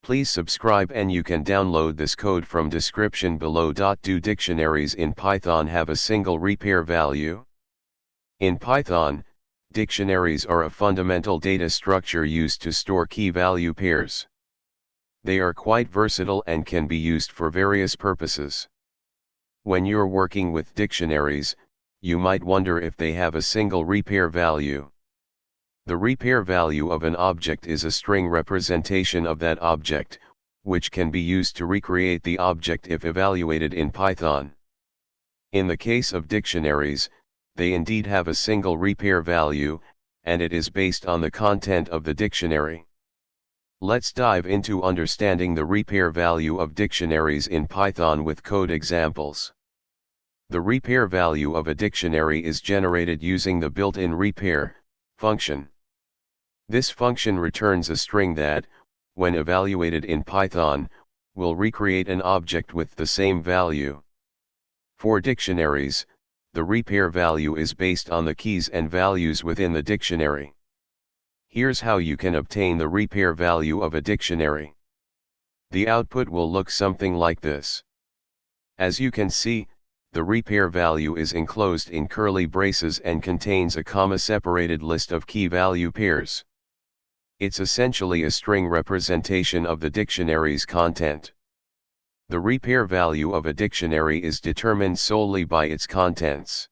Please subscribe and you can download this code from description below. Do dictionaries in Python have a single repr value? In Python, dictionaries are a fundamental data structure used to store key-value pairs. They are quite versatile and can be used for various purposes. When you're working with dictionaries, you might wonder if they have a single repr value. The repr value of an object is a string representation of that object, which can be used to recreate the object if evaluated in Python. In the case of dictionaries, they indeed have a single repr value, and it is based on the content of the dictionary. Let's dive into understanding the repr value of dictionaries in Python with code examples. The repr value of a dictionary is generated using the built-in repr function. This function returns a string that, when evaluated in Python, will recreate an object with the same value. For dictionaries, the repr value is based on the keys and values within the dictionary. Here's how you can obtain the repr value of a dictionary. The output will look something like this. As you can see, the repr value is enclosed in curly braces and contains a comma-separated list of key-value pairs. It's essentially a string representation of the dictionary's content. The repr value of a dictionary is determined solely by its contents.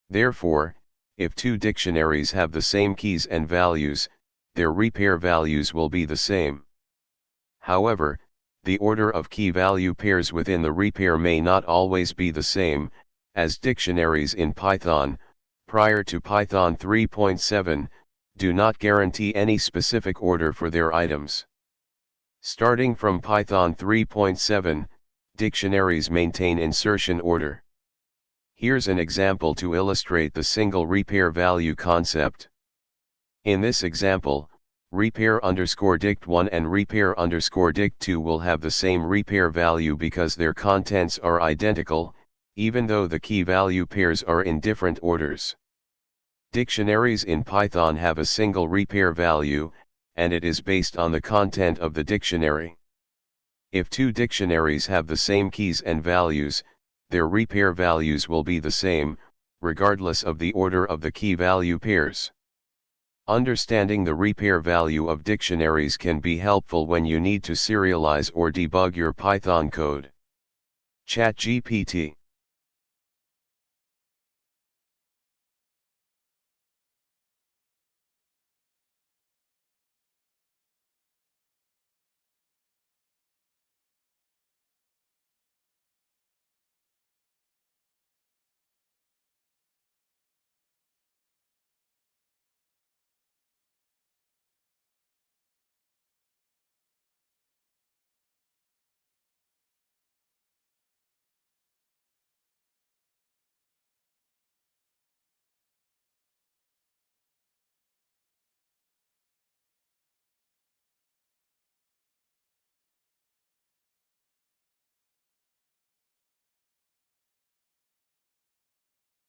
Therefore, if two dictionaries have the same keys and values, their repr values will be the same. However, the order of key-value pairs within the repr may not always be the same, as dictionaries in Python, prior to Python 3.7, do not guarantee any specific order for their items. Starting from Python 3.7, dictionaries maintain insertion order. Here's an example to illustrate the single repr value concept. In this example, repr_dict1 and repr_dict2 will have the same repr value because their contents are identical, even though the key-value pairs are in different orders. Dictionaries in Python have a single repr value, and it is based on the content of the dictionary. If two dictionaries have the same keys and values, their repr values will be the same, regardless of the order of the key-value pairs. Understanding the repr value of dictionaries can be helpful when you need to serialize or debug your Python code. ChatGPT